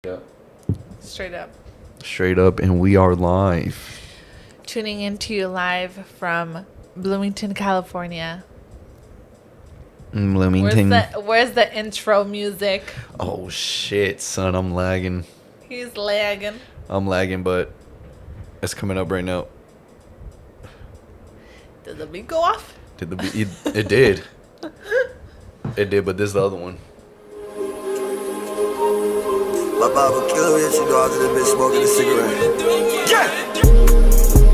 Yeah. Straight up. Straight up, and we are live. Tuning into you live from Bloomington, California. Bloomington. Where's the intro music? Oh shit, son, I'm lagging. He's lagging. I'm lagging, but it's coming up right now. Did the beat go off? Did the beat? It did. It did, but this is the other one. My Bible kill me, and she know I was in this bitch smoking a cigarette. Yeah!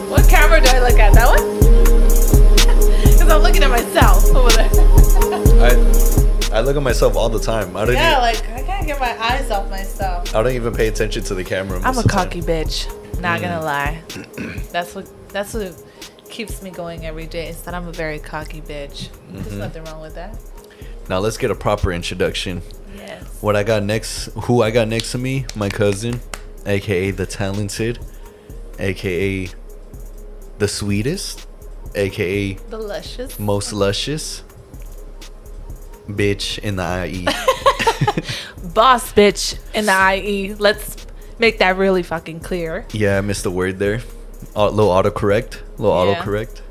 What camera do I look at? That one? Because I'm looking at myself over there. I look at myself all the time. I can't get my eyes off myself. don't even pay attention to the camera. I'm a cocky bitch. Not gonna lie. That's what keeps me going every day. Is that I'm a very cocky bitch. There's nothing wrong with that. Now let's get a proper introduction. Yes. Who I got next to me? My cousin, aka the talented, aka the sweetest, aka The luscious. most luscious bitch in the IE. Boss bitch in the IE. Let's make that really fucking clear. Yeah, I missed the word there. Little autocorrect. Autocorrect.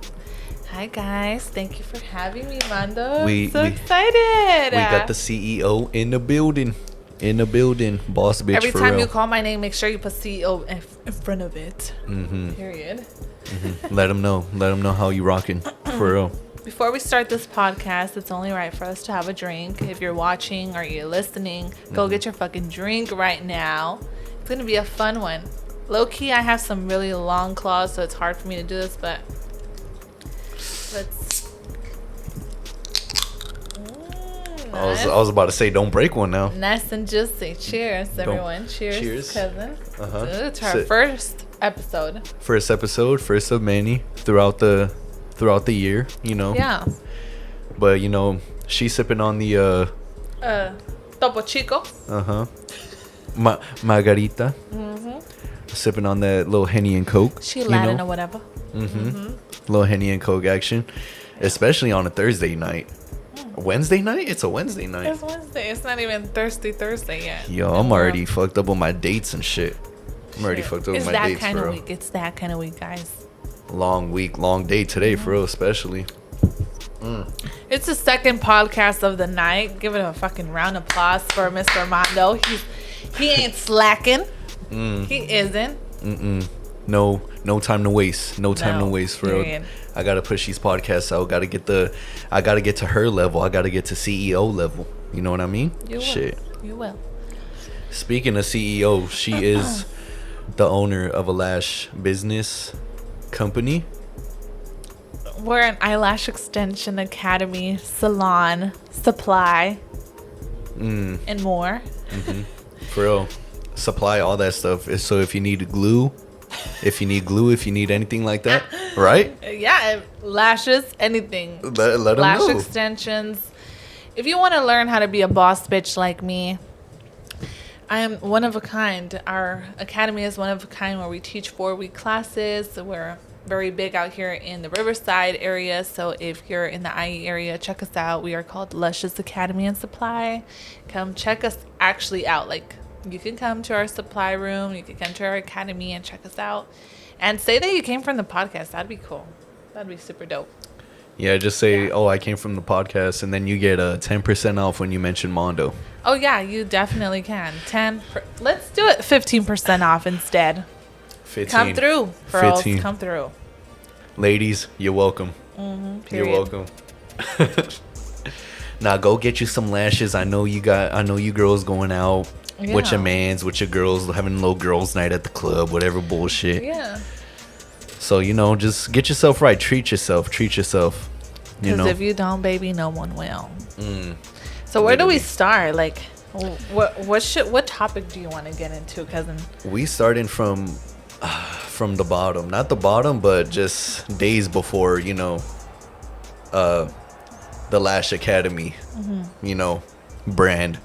Hi guys, thank you for having me, Mando. We- I'm so we- excited. We got the CEO in the building. Boss bitch. Every for time real. you call my name, make sure you put CEO in front of it. Period. Let them know how you rocking. For real. Before we start this podcast, it's only right for us to have a drink. If you're watching or you're listening, go get your fucking drink right now. It's gonna be a fun one. Low key, I have some really long claws, so it's hard for me to do this, but let's. I was about to say, don't break one now. Nice and juicy. Cheers, everyone. Cheers, cousin. It's our first episode. First episode, first of many throughout the year, you know. Yeah. But you know, she's sipping on the Topo Chico. Margarita. Sipping on that little Henny and Coke. She Latin or whatever. Little Henny and Coke action, especially on a Thursday night. Wednesday night? It's a Wednesday night. It's Wednesday. It's not even Thirsty Thursday yet. Yo, I'm already fucked up on my dates and shit. I'm already fucked up with my dates, It's that kind bro. of week. It's that kind of week, guys. Long week, long day today, for real, especially. It's the second podcast of the night. Give it a fucking round of applause for Mr. Mando. He ain't slacking. He isn't. No time to waste. No time to waste, for real. Period. I gotta push these podcasts out. I gotta get to her level. I gotta get to CEO level. You know what I mean? You Shit. will. You will. Speaking of CEO, she is the owner of a lash business company. We're an eyelash extension academy, salon, supply, and more. For real. Supply all that stuff. So if you need glue, if you need anything like that, right? Yeah, lashes, anything. Let them Lash know. extensions. If you want to learn how to be a boss bitch like me, I am one of a kind. Our academy is one of a kind where we teach 4-week classes. We're very big out here in the Riverside area. So if you're in the IE area, check us out. We are called Lushousacademynsupply. Come check us actually out. Like, you can come to our supply room. You can come to our academy and check us out. And say that you came from the podcast. That'd be cool. That'd be super dope. Yeah, just say, oh, I came from the podcast, and then you get 10% off when you mention Mando. Oh, yeah, you definitely can. Let's do it 15% off instead. 15. Come through, girls. 15. Come through. Ladies, you're welcome. You're Period. welcome. Now go get you some lashes. I know you girls going out with Yeah. your mans, with your girls, having a little girls' night at the club, whatever bullshit. Yeah. So, you know, just get yourself right. Treat yourself. You Because know. if you don't, baby, no one will. So where do we start? Like, what topic do you want to get into, cousin? We started from the bottom. Not the bottom, but just days before, you know, the Lash Academy, you know, brand.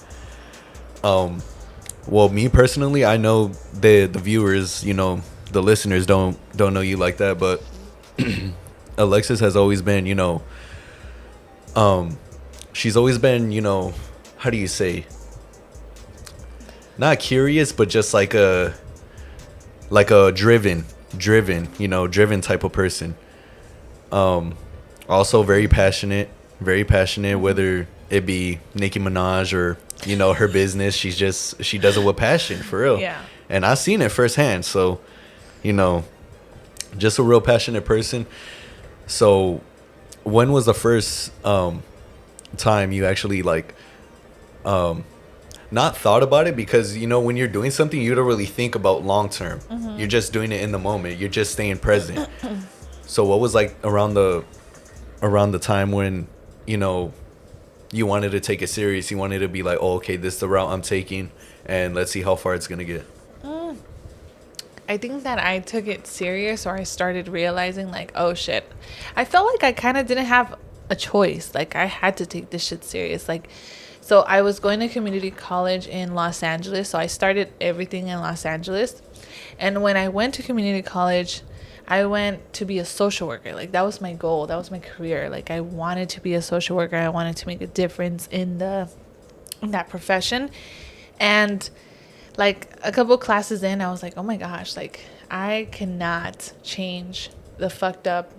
Well, me personally, I know the viewers, you know, the listeners don't know you like that, but Alexis has always been, you know, she's always been, you know, how do you say, not curious, but just like a driven, you know, driven type of person. Also very passionate, whether it be Nicki Minaj or, you know, her business. She does it with passion, for real. Yeah. And I've seen it firsthand. So, you know, just a real passionate person. So when was the first time you actually like not thought about it? Because, you know, when you're doing something, you don't really think about long term. You're just doing it in the moment. You're just staying present. So what was like around the time when, you know, you wanted to take it serious? You wanted to be like, oh, okay, this is the route I'm taking, and let's see how far it's gonna get. I think that I took it serious, or I started realizing like, oh shit, I felt like I kind of didn't have a choice. Like I had to take this shit serious. Like, so I was going to community college in Los Angeles. So I started everything in Los Angeles. And when I went to community college, I went to be a social worker. Like that was my goal. That was my career. Like I wanted to be a social worker. I wanted to make a difference in that profession. And like a couple classes in, I was like, oh my gosh, like I cannot change the fucked up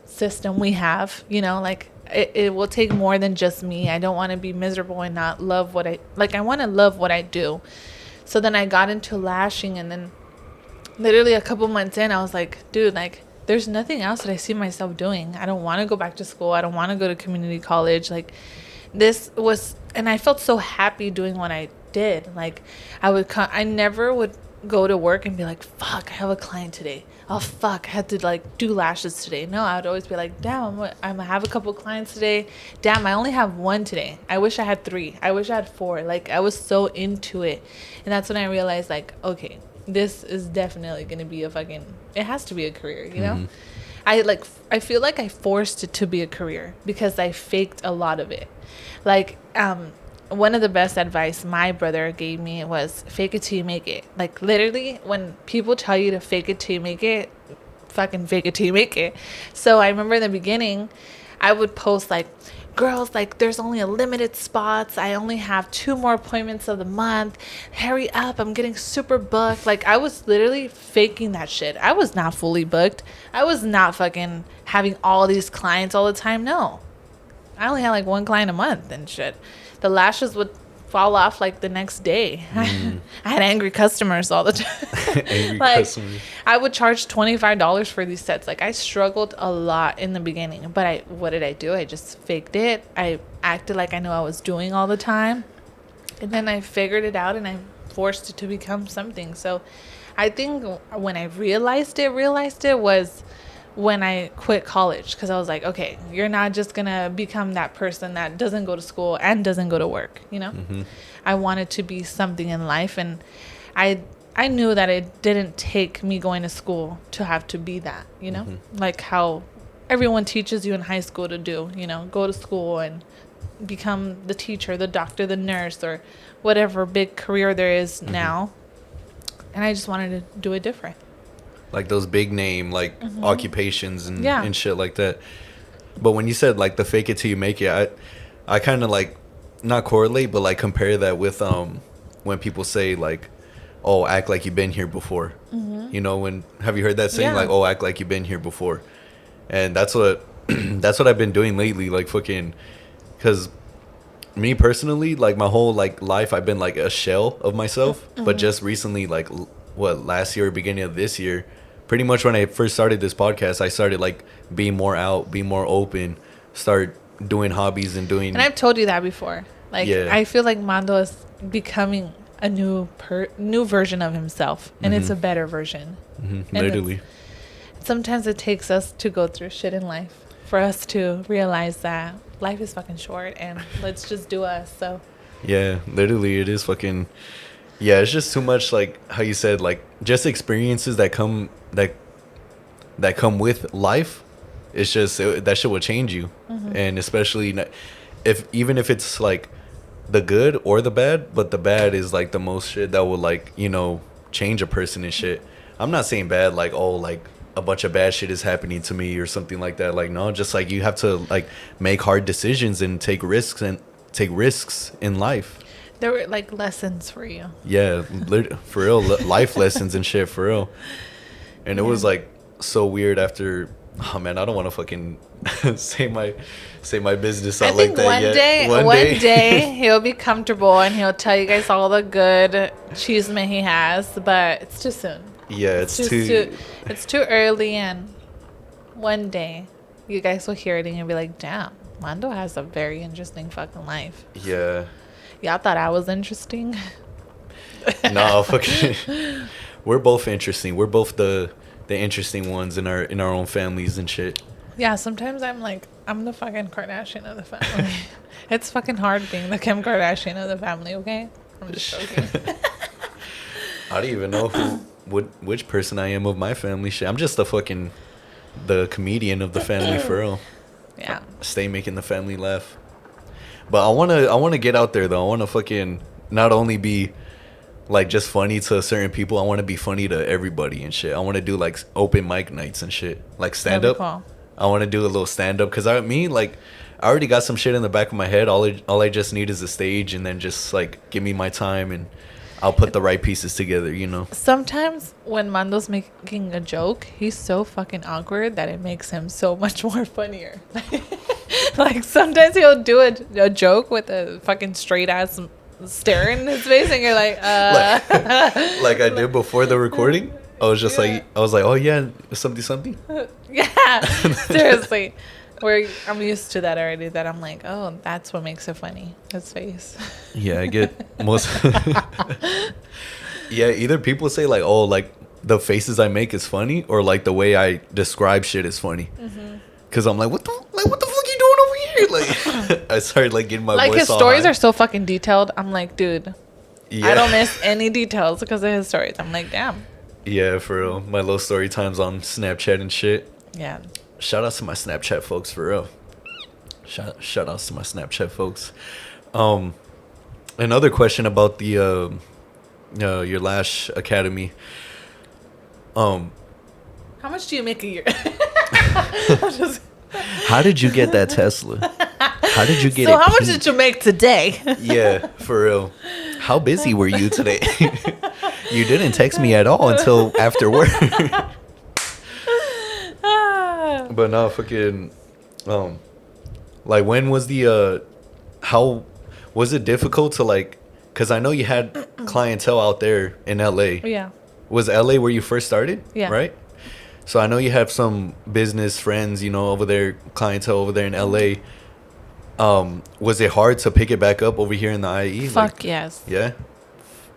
system we have, you know, like it will take more than just me. I don't want to be miserable and not love what I want to love what I do. So then I got into lashing, and then literally a couple months in, I was like, dude, like there's nothing else that I see myself doing. I don't want to go back to school. I don't want to go to community college. Like this was, and I felt so happy doing what I did. Like I never would go to work and be like, fuck, I have a client today. Oh fuck, I had to like do lashes today. No, I would always be like, damn, I'm gonna have a couple clients today. Damn, I only have one today. I wish I had 3. I wish I had 4. Like I was so into it. And that's when I realized like, okay, this is definitely gonna be it has to be a career, you know? I feel like I forced it to be a career because I faked a lot of it. Like one of the best advice my brother gave me was fake it till you make it. Like literally when people tell you to fake it till you make it, fucking fake it till you make it. So I remember in the beginning I would post like, girls, like there's only a limited spots. I only have 2 more appointments of the month. Hurry up, I'm getting super booked. Like I was literally faking that shit. I was not fully booked. I was not fucking having all these clients all the time. No, I only had like 1 client a month and shit. The lashes would fall off like the next day. I had angry customers all the time. Angry like, customers. I would charge $25 for these sets. Like I struggled a lot in the beginning, but what did I do? I just faked it. I acted like I knew I was doing all the time, and then I figured it out and I forced it to become something. So I think when I realized it was when I quit college, because I was like, okay, you're not just gonna become that person that doesn't go to school and doesn't go to work, you know? I wanted to be something in life, and I knew that it didn't take me going to school to have to be that, you know? Like how everyone teaches you in high school to do, you know, go to school and become the teacher, the doctor, the nurse, or whatever big career there is now. And I just wanted to do it different. Like those big name like occupations and shit like that. But when you said like the fake it till you make it, I kind of like not correlate, but like compare that with when people say like, oh, act like you've been here before. You know, have you heard that saying? Like, oh, act like you've been here before. And that's what I've been doing lately, like fucking, because me personally, like my whole like life I've been like a shell of myself. But just recently, like last year or beginning of this year, pretty much when I first started this podcast, I started like being more out, being more open, start doing hobbies and doing. And I've told you that before. Like I feel like Mando is becoming a new version of himself, and it's a better version. Literally. Sometimes it takes us to go through shit in life for us to realize that life is fucking short, and let's just do us. So. Yeah, literally, it is fucking. Yeah, it's just too much, like how you said, like just experiences that come with life. It's just that shit will change you, and especially even if it's like the good or the bad, but the bad is like the most shit that will like, you know, change a person and shit. I'm not saying bad like, oh, like a bunch of bad shit is happening to me or something like that. Like no, just like you have to like make hard decisions and take risks take risks in life. There were like lessons for you. Yeah, for real, life lessons and shit, for real. And it was like so weird after. Oh man, I don't want to fucking say my business out like that yet. One day he'll be comfortable and he'll tell you guys all the good achievement he has, but it's too soon. Yeah, it's too early, and one day you guys will hear it and you'll be like, damn, Mando has a very interesting fucking life. Yeah. Y'all thought I was interesting? No, fucking. We're both interesting. We're both the interesting ones in our own families and shit. Yeah, sometimes I'm like, I'm the fucking Kardashian of the family. It's fucking hard being the Kim Kardashian of the family, okay? I'm just joking. I don't even know which person I am of my family. Shit, I'm just the comedian of the family, for real. Yeah. Stay making the family laugh. But I wanna get out there though. I wanna fucking not only be like just funny to certain people. I want to be funny to everybody and shit. I want to do like open mic nights and shit, like stand up. Cool. I want to do a little stand up because I already got some shit in the back of my head. All I just need is a stage, and then just like give me my time, and I'll put the right pieces together. You know. Sometimes when Mando's making a joke, he's so fucking awkward that it makes him so much more funnier. Like sometimes he'll do a joke with a fucking straight ass stare in his face, and you're like like I did before the recording. I was just like, oh yeah, something. Yeah, seriously. I'm used to that already. That I'm like, oh, that's what makes it funny. His face. Yeah, I get most. Yeah, either people say like, oh, like the faces I make is funny, or like the way I describe shit is funny. Because I'm like, what the fuck you doing over here? Like, I started like getting my voice. Like his stories are so fucking detailed. I'm like, dude, yeah. I don't miss any details because of his stories. I'm like, damn. Yeah, for real. My little story times on Snapchat and shit. Yeah. Shout outs to my Snapchat folks, for real. Shout outs to my Snapchat folks. Another question about the your Lash Academy. How much do you make a year? How did you get that Tesla? How did you get it? So how much did you make today? Yeah, for real. How busy were you today? You didn't text me at all until after work. But no, fucking, like when was the, how, was it difficult to like, cause I know you had clientele out there in LA. Yeah. Was LA where you first started? Yeah. Right? So I know you have some business friends, you know, over there, clientele over there in LA. Was it hard to pick it back up over here in the IE? Fuck like, yes. Yeah?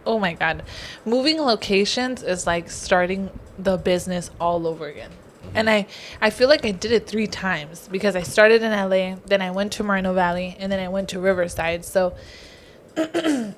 Oh my God. Moving locations is like starting the business all over again. And I feel like I did it 3 times because I started in LA, then I went to Moreno Valley, and then I went to Riverside. So I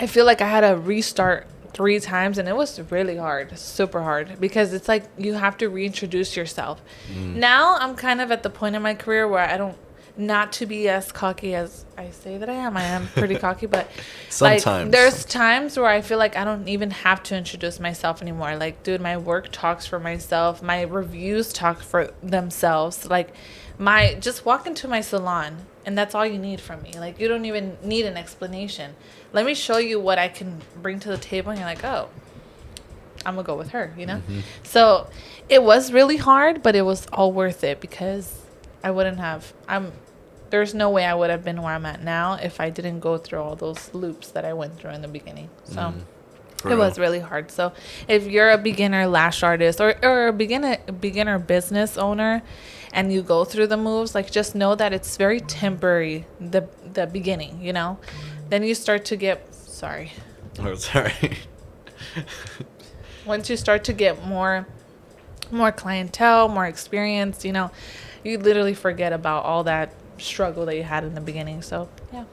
feel like I had to restart 3 times, and it was really hard, super hard, because it's like you have to reintroduce yourself. Now I'm kind of at the point in my career where I don't, not to be as cocky as I say that I am pretty cocky, but sometimes like, there's times where I feel like I don't even have to introduce myself anymore. Like, dude, my work talks for myself. My reviews talk for themselves. Like, just walk into my salon and that's all you need from me. Like, you don't even need an explanation. Let me show you what I can bring to the table, and you're like, oh, I'm gonna go with her, you know? So it was really hard, but it was all worth it because I wouldn't have, there's no way I would have been where I'm at now if I didn't go through all those loops that I went through in the beginning. So it was really hard. So if you're a beginner lash artist or a beginner business owner and you go through the moves, like, just know that it's very temporary, the beginning, you know? Then you start to get, sorry. Oh, sorry. Once you start to get more clientele, more experience, you know, you literally forget about all that struggle that you had in the beginning. So yeah.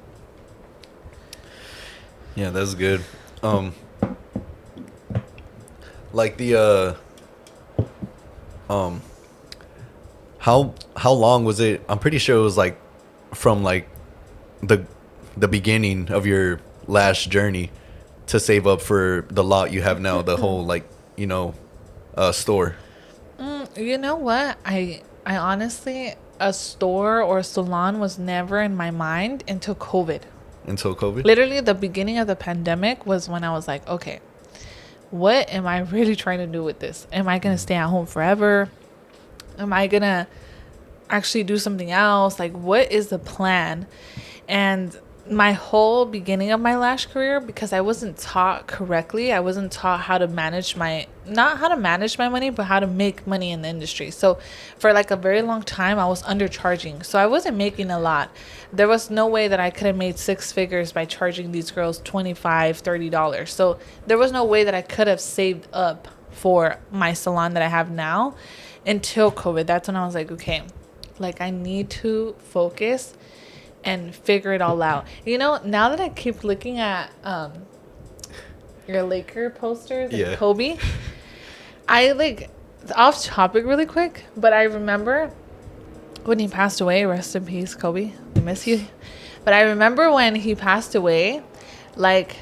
Yeah, that's good. Like the how long was it? I'm pretty sure it was like from like the beginning of your lash journey to save up for the lot you have now, the whole, like, you know, store. You know what? I honestly, a store or a salon was never in my mind until COVID. Until COVID? Literally, the beginning of the pandemic was when I was like, okay, what am I really trying to do with this? Am I going to stay at home forever? Am I going to actually do something else? Like, what is the plan? And my whole beginning of my lash career, because I wasn't taught correctly, I wasn't taught how to manage not how to manage my money, but how to make money in the industry. So for like a very long time, I was undercharging. So I wasn't making a lot. There was no way that I could have made 6 figures by charging these girls $25, $30. So there was no way that I could have saved up for my salon that I have now until COVID. That's when I was like, okay, like I need to focus and figure it all out. You know, now that I keep looking at your Laker posters and Kobe, I like, off topic really quick, but I remember when he passed away, rest in peace, Kobe, we miss you. But I remember when he passed away, like,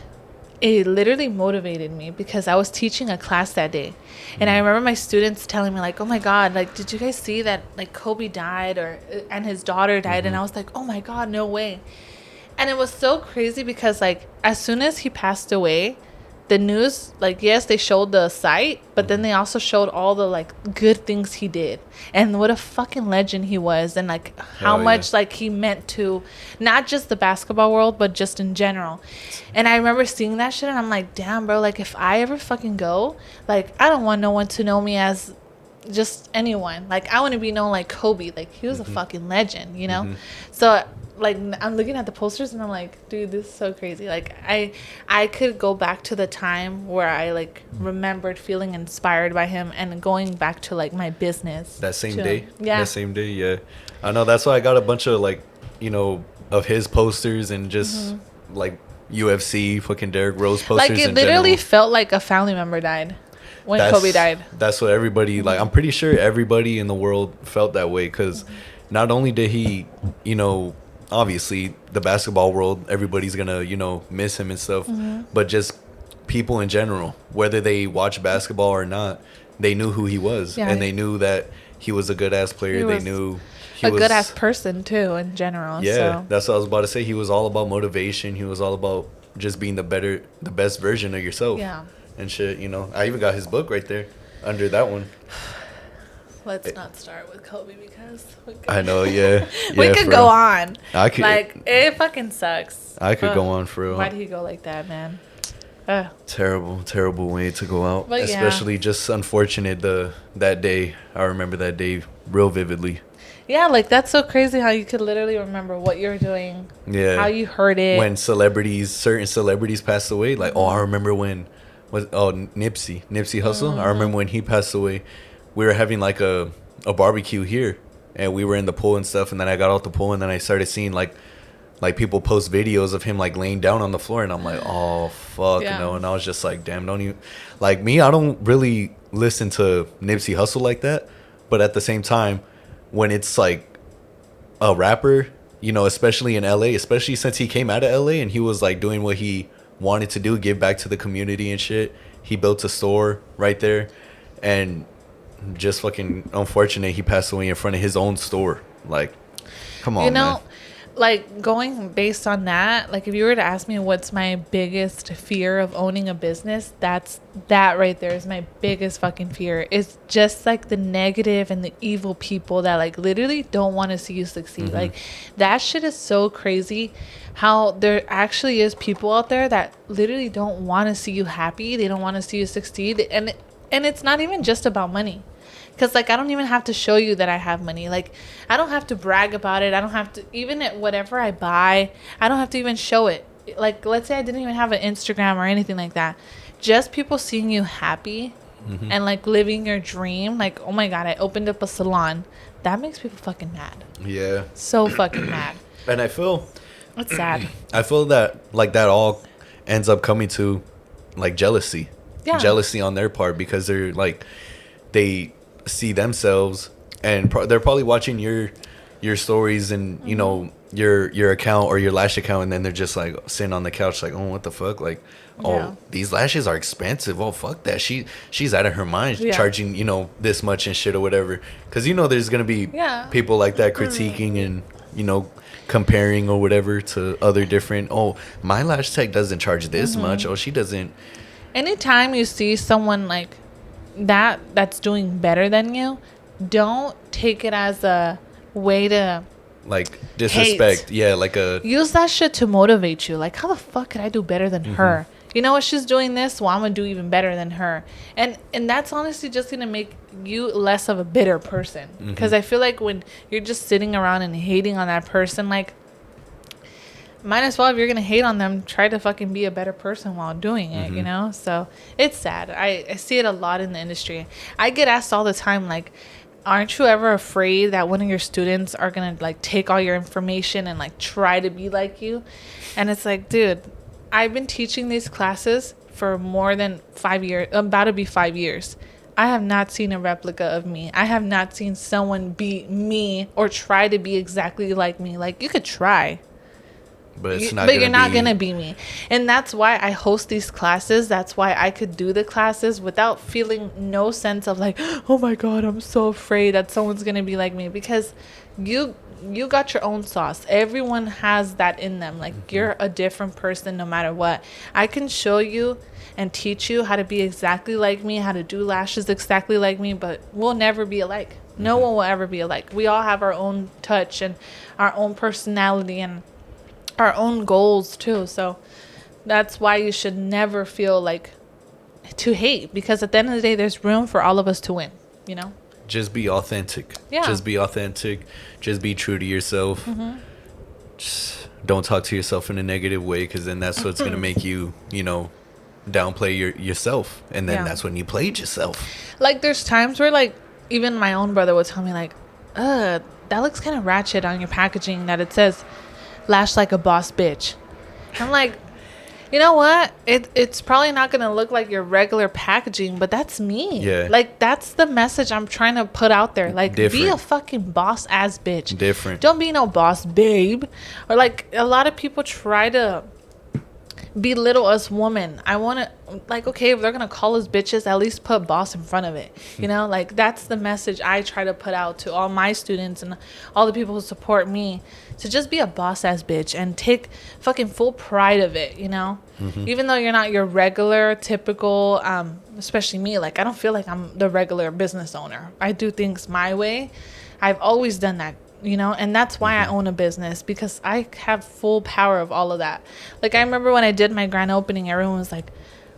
it literally motivated me because I was teaching a class that day. And I remember my students telling me like, oh my God, like, did you guys see that like Kobe died and his daughter died? And I was like, oh my God, no way. And it was so crazy because like, as soon as he passed away, the news, like, yes, they showed the site, but then they also showed all the like good things he did and what a fucking legend he was, and like how much like he meant to not just the basketball world, but just in general. And I remember seeing that shit and I'm like, damn, bro, like if I ever fucking go, like I don't want no one to know me as just anyone. Like I want to be known like Kobe. Like he was a fucking legend, you know? So like I'm looking at the posters and I'm like, dude, this is so crazy. Like I could go back to the time where I like remembered feeling inspired by him and going back to like my business that same day. Yeah, I know, that's why I got a bunch of like, you know, of his posters and just like UFC fucking Derrick Rose posters. Like it literally felt like a family member died when Kobe died. That's what everybody like, I'm pretty sure everybody in the world felt that way because not only did he, you know, obviously the basketball world, everybody's gonna, you know, miss him and stuff, but just people in general, whether they watch basketball or not, they knew who he was, and they knew that he was a good ass player. They knew he was a good ass person too in general. That's what I was about to say. He was all about motivation. He was all about just being the best version of yourself, and shit, you know. I even got his book right there under that one. Let's not start with Kobe because I know, we could go on. I could, like, it fucking sucks. I could go on for real. Why did he go like that, man? Terrible way to go out. But especially just unfortunate that day. I remember that day real vividly. Yeah, like that's so crazy how you could literally remember what you were doing. Yeah. How you heard it. When certain celebrities passed away, like I remember when Nipsey Hussle. I remember when he passed away. We were having like a barbecue here and we were in the pool and stuff, and then I got out the pool and then I started seeing like people post videos of him like laying down on the floor, and I'm like, oh fuck no. And I was just like, damn, don't you, like me, I don't really listen to Nipsey Hussle like that, but at the same time, when it's like a rapper, you know, especially in LA, especially since he came out of LA and he was like doing what he wanted to do, give back to the community and shit, he built a store right there, and just fucking unfortunate he passed away in front of his own store. Like, come on, man. Like, going based on that, like if you were to ask me what's my biggest fear of owning a business, that right there is my biggest fucking fear. It's just like the negative and the evil people that like literally don't want to see you succeed. Like that shit is so crazy how there actually is people out there that literally don't want to see you happy. They don't want to see you succeed. And it's not even just about money. Because, like, I don't even have to show you that I have money. Like, I don't have to brag about it. I don't have to, even at whatever I buy, I don't have to even show it. Like, let's say I didn't even have an Instagram or anything like that. Just people seeing you happy and, like, living your dream. Like, oh, my God, I opened up a salon. That makes people fucking mad. Yeah. So fucking mad. And I feel... It's sad. I feel that, like, that all ends up coming to, like, jealousy. Yeah. Jealousy on their part because they're, like, they... see themselves and they're probably watching your stories and you know your account or your lash account, and then they're just like sitting on the couch like, oh, what the fuck, like, oh, these lashes are expensive, oh fuck that, she's out of her mind charging, you know, this much and shit or whatever, because you know there's gonna be people like that critiquing and, you know, comparing or whatever to other different, oh, my lash tech doesn't charge this much, oh, she doesn't. Anytime you see someone like that's doing better than you, don't take it as a way to like disrespect hate. Yeah, like a use that shit to motivate you. Like, how the fuck could I do better than her? You know what, she's doing this, well, I'm gonna do even better than her. And that's honestly just gonna make you less of a bitter person, because I feel like when you're just sitting around and hating on that person, like, might as well, if you're gonna hate on them, try to fucking be a better person while doing it, you know? So it's sad. I see it a lot in the industry. I get asked all the time, like, aren't you ever afraid that one of your students are gonna like take all your information and like try to be like you? And it's like, dude, I've been teaching these classes for more than 5 years, about to be 5 years. I have not seen a replica of me. I have not seen someone be me or try to be exactly like me. Like, you could try, but you're not gonna be me. And that's why I host these classes. That's why I could do the classes without feeling no sense of like, oh my god, I'm so afraid that someone's gonna be like me, because you got your own sauce. Everyone has that in them. Like, you're a different person no matter what. I can show you and teach you how to be exactly like me, how to do lashes exactly like me, but we'll never be alike. No one will ever be alike. We all have our own touch and our own personality and our own goals too. So that's why you should never feel like to hate, because at the end of the day, there's room for all of us to win, you know? Just be authentic. Just be authentic. Just be true to yourself. Just don't talk to yourself in a negative way, because then that's what's going to make you, you know, downplay yourself. And then that's when you played yourself. Like, there's times where, like, even my own brother would tell me, like, that looks kind of ratchet on your packaging, that it says lash like a boss bitch. I'm like, you know what? It's probably not going to look like your regular packaging, but that's me. Yeah. Like, that's the message I'm trying to put out there. Like, be a fucking boss ass bitch. Different. Don't be no boss babe. Or, like, a lot of people try to belittle us women. I want to, like, okay, if they're going to call us bitches, at least put boss in front of it. You know, like, that's the message I try to put out to all my students and all the people who support me, to just be a boss ass bitch and take fucking full pride of it, you know? Even though you're not your regular, typical, especially me, like, I don't feel like I'm the regular business owner. I do things my way. I've always done that, you know? And that's why I own a business, because I have full power of all of that. Like, I remember when I did my grand opening, everyone was like,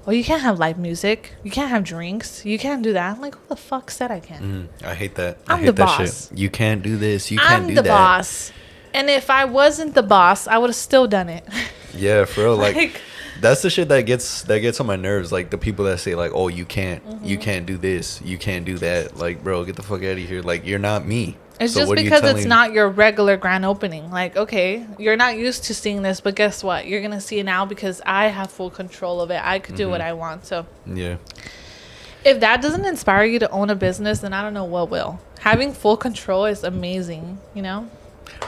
well, you can't have live music. You can't have drinks. You can't do that. I'm like, who the fuck said I can? I hate that. I'm the boss. Shit. You can't do this. You can't do that. I'm the boss. And if I wasn't the boss, I would have still done it. Yeah, for real. Like, that's the shit that gets on my nerves. Like, the people that say, like, oh, you can't do this. You can't do that. Like, bro, get the fuck out of here. Like, you're not me. It's so just because it's not your regular grand opening. Like, okay, you're not used to seeing this, but guess what? You're going to see it now because I have full control of it. I could do what I want. So, yeah. If that doesn't inspire you to own a business, then I don't know what will. Having full control is amazing, you know?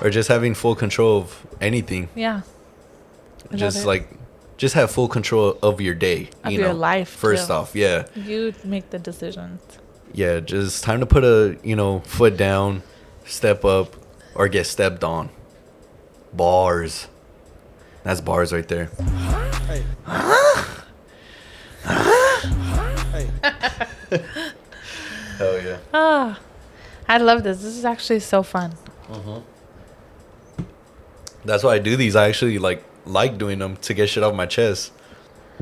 Or just having full control of anything. Yeah. Just have full control of your day. Of your life. First off, yeah. You make the decisions. Yeah, just time to put a, foot down, step up, or get stepped on. Bars. That's bars right there. Hey. Hey. Hell yeah. Oh, I love this. This is actually so fun. That's why I do these. I actually like doing them to get shit off my chest.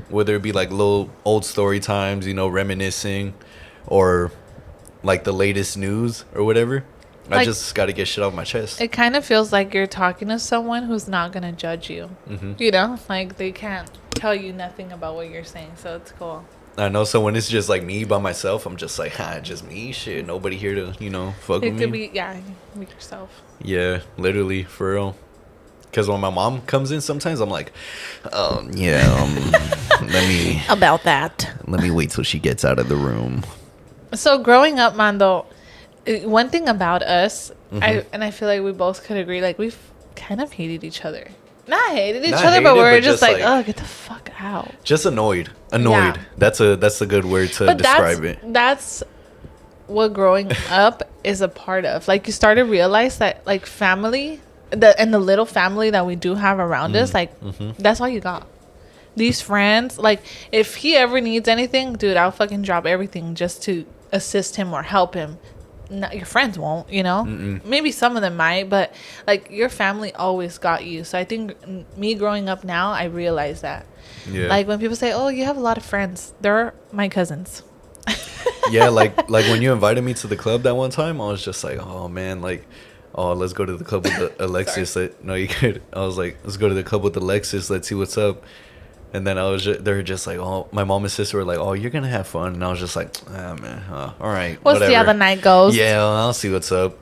Whether it be like little old story times, reminiscing, or like the latest news or whatever. Like, I just got to get shit off my chest. It kind of feels like you're talking to someone who's not going to judge you. Like, they can't tell you nothing about what you're saying. So it's cool. I know. So when it's just like me by myself, I'm just like, just me. Shit, nobody here to, fuck with me. It could be, be yourself. Yeah, literally, for real. Because when my mom comes in, sometimes I'm like, let me... About that. Let me wait till she gets out of the room. So growing up, Mando, one thing about us, I feel like we both could agree, like, we've kind of hated each other. Not hated each other, but we were just like, oh, get the fuck out. Just annoyed. Yeah. That's a good word to describe it. That's what growing up is a part of. Like, you start to realize that, like, family, the little family that we do have around us, like, that's all you got. These friends, like, if he ever needs anything, dude, I'll fucking drop everything just to assist him or help him. Not, your friends won't, you know. Maybe some of them might, but like, your family always got you. So I think me growing up now, I realize that. Yeah. Like, when people say, oh, you have a lot of friends, they're my cousins. Yeah, like when you invited me to the club that one time, I was just like, oh man, like, oh, let's go to the club with Alexis. No, you could. I was like, let's go to the club with Alexis, let's see what's up. And then they were just like, oh, my mom and sister were like, oh, you're gonna have fun. And I was just like, ah, man, all right, we'll see how the night goes. Yeah, I'll see what's up.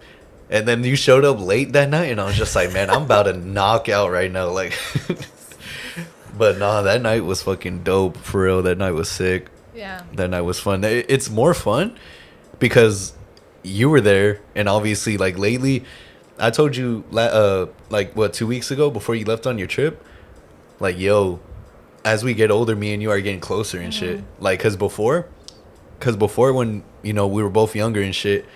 And then you showed up late that night, and I was just like, man, I'm about to knock out right now, like. But nah, that night was fucking dope, for real. That night was sick. Yeah. That night was fun. It's more fun because you were there, and obviously, like, lately, I told you, like, what, 2 weeks ago before you left on your trip, like, yo, as we get older, me and you are getting closer and shit. Like, cause before when, you know, we were both younger and shit,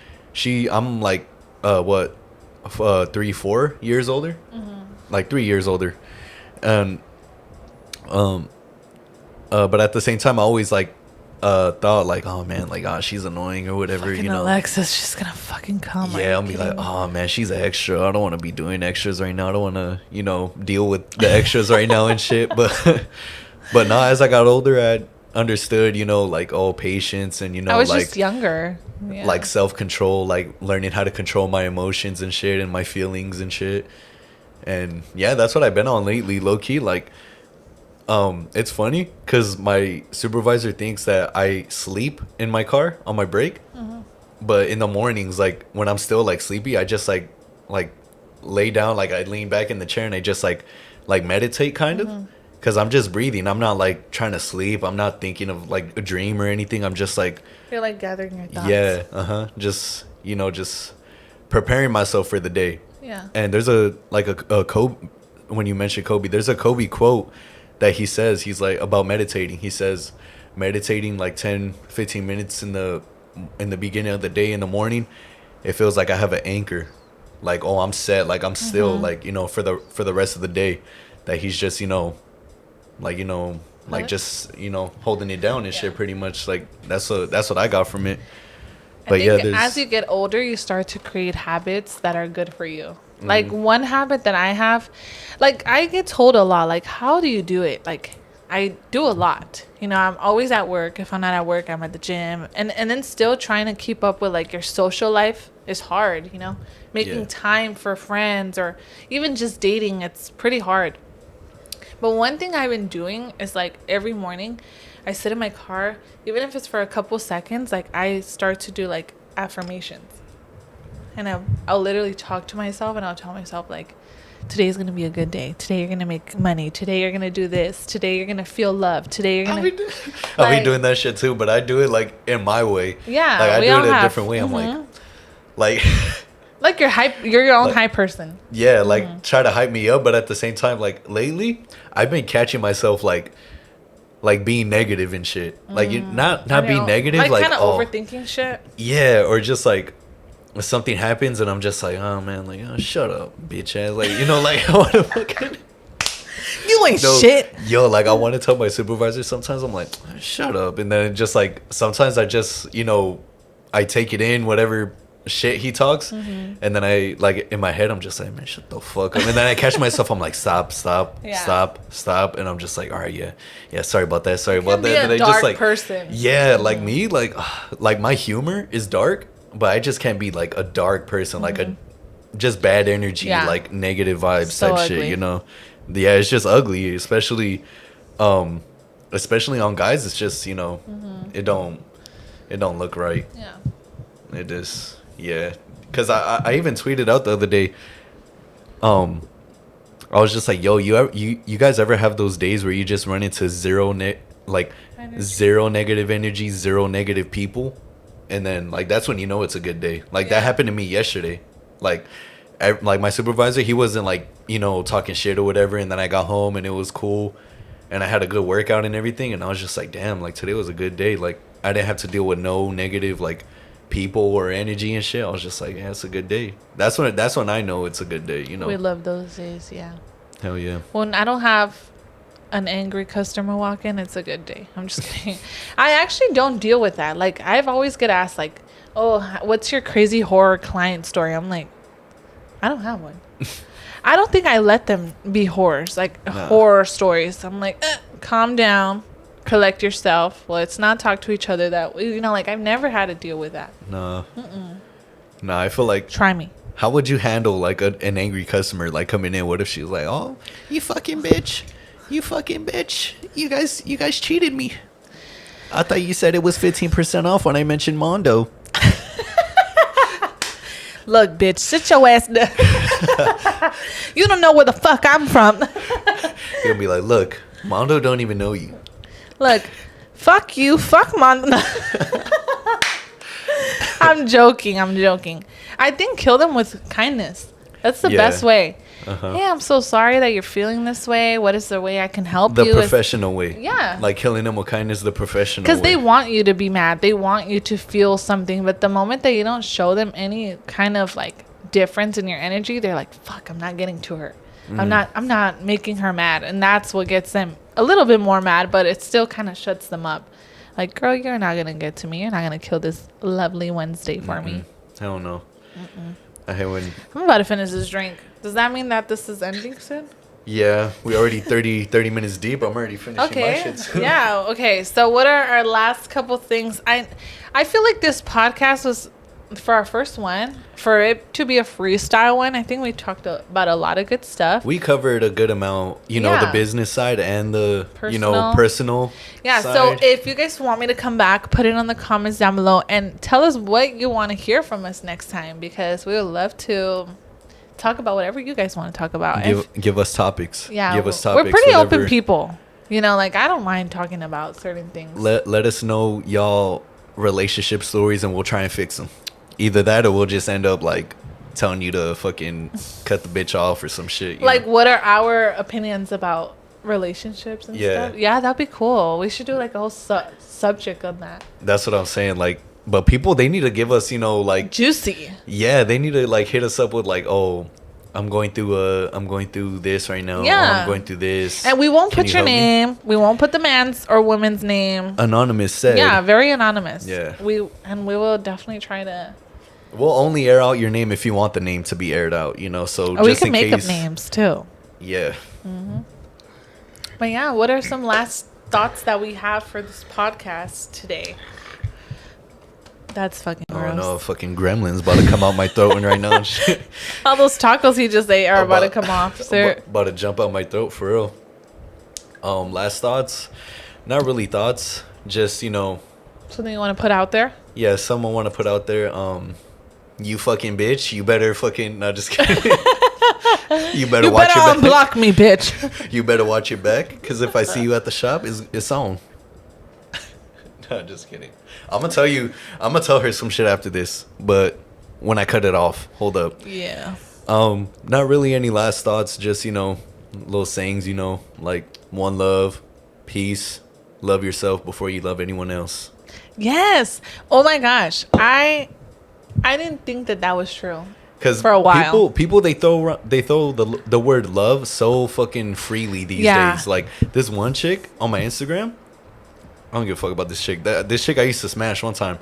I'm like, 3-4 years older, like 3 years older, and but at the same time, I always like thought like, oh man, like, oh, she's annoying or whatever, fucking, you know. Alexis, she's gonna fucking come. Yeah, I'll be like, oh man, she's an extra. I don't want to be doing extras right now. I don't want to, you know, deal with the extras right now and shit. But now, as I got older, I understood, you know, like, all patience and, you know, I was like, just younger. Yeah. Like, self-control, like learning how to control my emotions and shit and my feelings and shit. And yeah, that's what I've been on lately, low key. Like, it's funny because my supervisor thinks that I sleep in my car on my break, but in the mornings, like, when I'm still like sleepy, I just like lay down, like, I lean back in the chair and I just like meditate kind of, because I'm just breathing. I'm not like trying to sleep. I'm not thinking of like a dream or anything. I'm just like, you're like gathering your thoughts. Yeah, just, you know, just preparing myself for the day. Yeah. And there's a Kobe, when you mentioned Kobe, there's a Kobe quote that he says, he's like, about meditating. He says, meditating like 10-15 minutes in the beginning of the day in the morning, it feels like I have an anchor, like, oh, I'm set, like, I'm still like, you know, for the rest of the day, that he's just, you know, like, you know, like, just, you know, holding it down and shit, pretty much. Like, that's what I got from it. But yeah, as you get older, you start to create habits that are good for you. Like, one habit that I have, like, I get told a lot, like, how do you do it? Like, I do a lot. You know, I'm always at work. If I'm not at work, I'm at the gym. And then still trying to keep up with, like, your social life is hard, you know? Making time for friends or even just dating, it's pretty hard. But one thing I've been doing is, like, every morning I sit in my car, even if it's for a couple seconds, like, I start to do, like, affirmations. And I'll literally talk to myself and I'll tell myself, like, today's going to be a good day. Today you're going to make money. Today you're going to do this. Today you're going to feel love. Today you're going to... I'll be doing that shit too, but I do it, like, in my way. Yeah, like, I do it a different way. I'm like... Like, you're your own like, hype person. Yeah, like, try to hype me up, but at the same time, like, lately, I've been catching myself, like being negative and shit. Like, you not being negative, like kind of overthinking shit. Yeah, or just, like, if something happens and I'm just like, oh man, like, oh, shut up, bitch ass, like, you know, like, I want to fucking, you ain't shit. Yo, like, I want to tell my supervisor sometimes, I'm like, shut up, and then just like sometimes I just, you know, I take it in whatever shit he talks, and then I, like, in my head I'm just like, man, shut the fuck up, and then I catch myself, I'm like, stop, and I'm just like, all right, yeah, sorry about that, and I just like person. Yeah, like me, like my humor is dark, but I just can't be like a dark person, like a just bad energy, like negative vibes type ugly shit, you know. Yeah, it's just ugly, especially on guys. It's just, you know, it don't look right. Yeah, it is. Yeah, because I even tweeted out the other day, I was just like, yo, you guys ever have those days where you just run into zero negative energy, zero negative people, and then, like, that's when you know it's a good day. Like, that happened to me yesterday. Like, like my supervisor, he wasn't like, you know, talking shit or whatever. And then I got home and it was cool, and I had a good workout and everything. And I was just like, damn, like today was a good day. Like I didn't have to deal with no negative like people or energy and shit. I was just like, yeah, it's a good day. That's when I know it's a good day. You know, we love those days. Yeah. Hell yeah. When I don't have an angry customer walk in, it's a good day. I'm just kidding. I actually don't deal with that. Like I've always get asked like, oh, what's your crazy horror client story? I'm like, I don't have one. I don't think I let them be horrors, like horror stories. I'm like, calm down, collect yourself. Let's not talk to each other that way. You know, like I've never had to deal with that. No. No, I feel like. Try me. How would you handle like an angry customer like coming in? What if she's like, oh, you fucking bitch. You fucking bitch. You guys cheated me. I thought you said it was 15% off when I mentioned Mando. Look, bitch, sit your ass down. You don't know where the fuck I'm from. He'll be like, look, Mando don't even know you. Look, fuck you, fuck Mando. I'm joking. I think kill them with kindness. That's the best way. Hey, I'm so sorry that you're feeling this way. What is the way I can help you? The professional way. Yeah. Like killing them with kindness, the professional way. Because they want you to be mad. They want you to feel something. But the moment that you don't show them any kind of like difference in your energy, they're like, fuck, I'm not getting to her. I'm not making her mad. And that's what gets them a little bit more mad, but it still kind of shuts them up. Like, girl, you're not going to get to me. You're not going to kill this lovely Wednesday for me. Hell no. I hate when... I'm about to finish this drink. Does that mean that this is ending soon? Yeah, we already 30 minutes deep. I'm already finishing my shit soon. Yeah, okay. So what are our last couple things? I feel like this podcast was, for our first one, for it to be a freestyle one, I think we talked about a lot of good stuff. We covered a good amount, you know, the business side and the, personal. You know, personal side. So if you guys want me to come back, put it in the comments down below and tell us what you want to hear from us next time, because we would love to talk about whatever you guys want to talk about. Give us topics. Yeah. Give us topics. We're pretty open people. You know, like I don't mind talking about certain things. Let us know y'all relationship stories and we'll try and fix them. Either that or we'll just end up like telling you to fucking cut the bitch off or some shit. Like, what are our opinions about relationships and stuff? Yeah, that'd be cool. We should do like a whole subject on that. That's what I'm saying. Like, but people, they need to give us, you know, like juicy. Yeah, they need to like hit us up with like, oh, I'm going through this right now. Yeah, I'm going through this. And we won't put your name. We won't put the man's or woman's name. Anonymous said. Yeah, very anonymous. Yeah. We will definitely try to. We'll only air out your name if you want the name to be aired out, you know. So or just we can make up names too. Yeah. But yeah, what are some last thoughts that we have for this podcast today? That's fucking gross. Oh no, fucking gremlins about to come out my throat right now and shit. All those tacos he just ate are about to come off, sir. About to jump out my throat for real. Last thoughts? Not really thoughts. Just, you know. Something you want to put out there? Yeah, someone want to put out there. You fucking bitch. You better fucking. No, just kidding. You better watch your back. You better unblock me, bitch. You better watch your back, because if I see you at the shop, it's on. No, just kidding. I'm gonna tell her some shit after this, but when I cut it off, hold up. Yeah. Not really any last thoughts, just, you know, little sayings, you know, like one love, peace, love yourself before you love anyone else. Yes. Oh my gosh. I didn't think that was true. Because for a while, people they throw the word love so fucking freely these days. Like this one chick on my Instagram, I don't give a fuck about this chick. This chick I used to smash one time,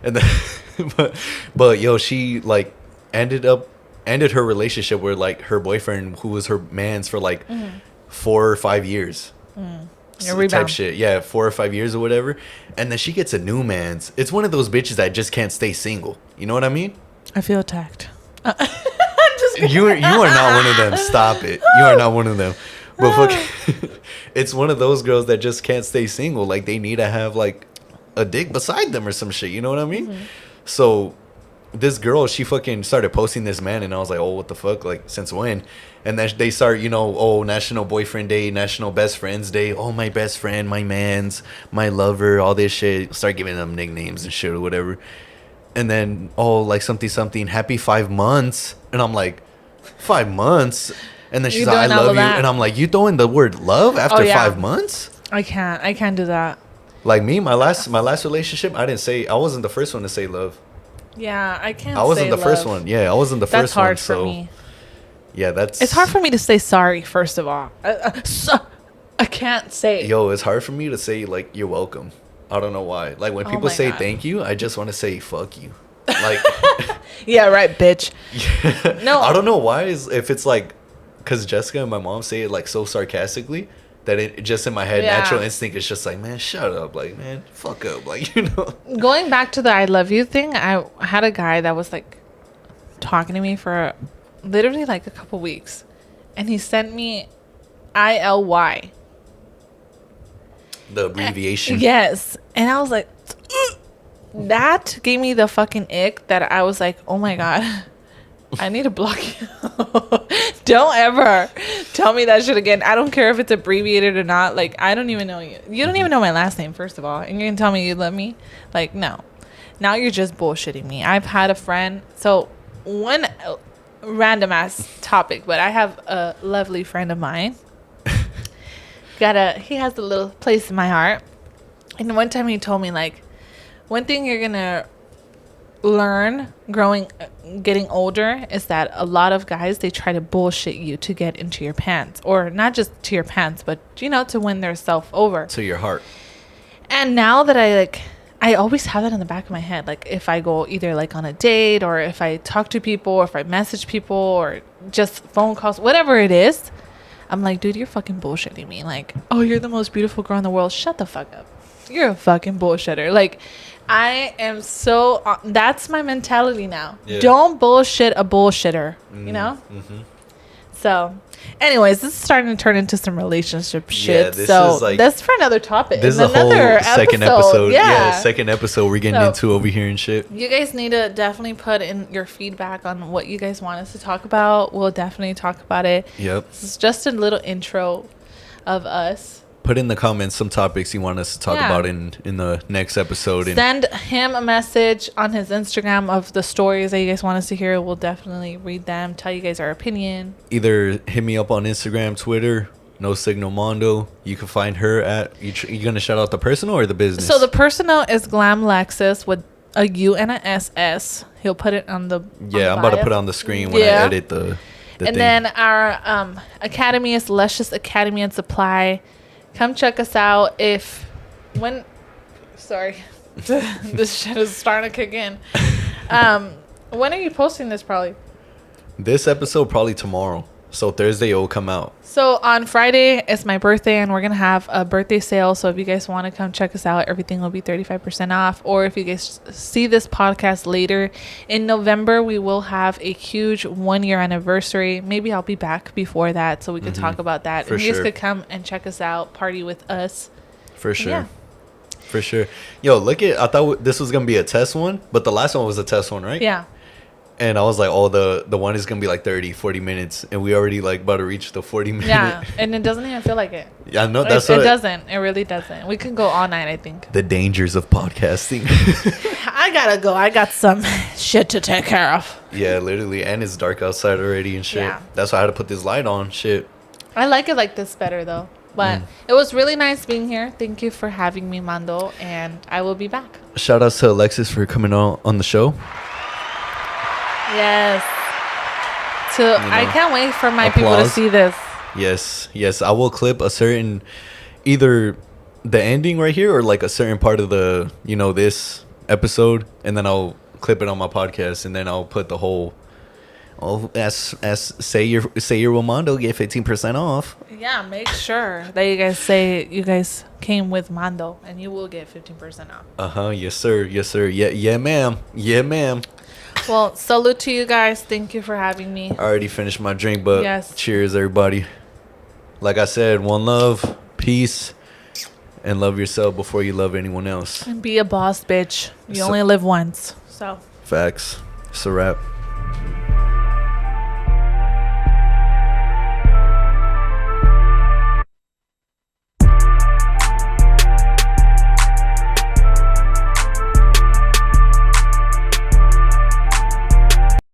and then, but yo, she like ended her relationship with like her boyfriend, who was her man's for like 4 or 5 years. Type shit. Yeah, 4 or 5 years or whatever. And then she gets a new man's. It's one of those bitches that just can't stay single. You know what I mean? I feel attacked. You are not one of them. Stop it. You are not one of them. But it's one of those girls that just can't stay single. Like they need to have like a dick beside them or some shit. You know what I mean? So this girl, she fucking started posting this man, and I was like, oh, what the fuck? Like, since when? And then they start, you know, oh, National Boyfriend Day, National Best Friends Day. Oh, my best friend, my man's, my lover, all this shit. Start giving them nicknames and shit or whatever. And then, oh, like something, happy 5 months. And I'm like, 5 months. And then she's You like, I doing all love of you. that? And I'm like, you throwing the word love after yeah. 5 months? I can't do that. Like me, my last relationship, I wasn't the first one to say love. Yeah, I can't. I wasn't say the love. first one. Yeah, I wasn't the That's first one. hard for So me. yeah, It's hard for me to say sorry. First of all, I can't say. Yo, it's hard for me to say like you're welcome. I don't know why. Like when people say thank you, I just want to say fuck you. Like yeah, right, bitch. No, I don't know why. If it's like, cause Jessica and my mom say it like so sarcastically that it just in my head, natural instinct is just like, man, shut up, like, man, fuck up, like, you know. Going back to the I love you thing, I had a guy that was like talking to me for literally like a couple weeks, and he sent me ILY. The abbreviation. Yes, and I was like, that gave me the fucking ick that I was like, oh my god. I need to block you. Don't ever tell me that shit again. I don't care if it's abbreviated or not. Like, I don't even know you. You don't even know my last name, first of all. And you're going to tell me you love me? Like, no. Now you're just bullshitting me. I've had a friend. So, one random ass topic, but I have a lovely friend of mine. He has a little place in my heart. And one time he told me, like, one thing you're going to learn getting older is that a lot of guys, they try to bullshit you to get into your pants, or not just to your pants, but you know, to win their self over to your heart. And now that I always have that in the back of my head, like if I go either like on a date, or if I talk to people, or if I message people, or just phone calls, whatever it is, I'm like, dude, you're fucking bullshitting me. Like, oh, you're the most beautiful girl in the world. Shut the fuck up. You're a fucking bullshitter. Like, I am so that's my mentality now. Yeah. Don't bullshit a bullshitter, you know? Mm-hmm. So, anyways, this is starting to turn into some relationship shit. Yeah, so that's for another topic. This is a whole second episode. Yeah, second episode we're getting into over here and shit. You guys need to definitely put in your feedback on what you guys want us to talk about. We'll definitely talk about it. Yep. This is just a little intro of us. Put in the comments some topics you want us to talk about in the next episode. Send him a message on his Instagram of the stories that you guys want us to hear. We'll definitely read them, tell you guys our opinion. Either hit me up on Instagram, Twitter, No Signal Mando. You can find her at... You going to shout out the personal or the business? So the personal is Glamlexuss with a U and a SS. He'll put it on the I'm about to put it on the screen when I edit the thing. Then our academy is Lushousacademynsupply. Come check us out. Sorry, this shit is starting to kick in. When are you posting this? Probably this episode probably tomorrow. So Thursday it will come out. So on Friday it's my birthday, and we're gonna have a birthday sale. So if you guys want to come check us out, everything will be 35% off. Or if you guys see this podcast later in November, we will have a huge 1-year anniversary. Maybe I'll be back before that, so we can talk about that. And you guys could come and check us out, party with us. For sure. Yeah. For sure. Yo, I thought this was gonna be a test one, but the last one was a test one, right? Yeah. And I was like, oh, the one is going to be like 30, 40 minutes. And we already like about to reach the 40 minute. Yeah. And it doesn't even feel like it. Yeah, no, it doesn't. It really doesn't. We can go all night, I think. The dangers of podcasting. I got to go. I got some shit to take care of. Yeah, literally. And it's dark outside already and shit. Yeah. That's why I had to put this light on. Shit. I like it like this better, though. But it was really nice being here. Thank you for having me, Mando. And I will be back. Shout outs to Alexis for coming on the show. Yes. I can't wait for my people to see this. Yes. I will clip a certain, either the ending right here or like a certain part of the, this episode, and then I'll clip it on my podcast, and then I'll put the whole. Oh, say your Mando, get 15% off. Yeah, make sure that you guys say you guys came with Mando, and you will get 15% off. Yes sir. Yeah, ma'am. Well, salute to you guys. Thank you for having me. I already finished my drink, but cheers, everybody. Like I said, one love, peace, and love yourself before you love anyone else. And be a boss, bitch. You only live once. So. Facts. It's a wrap.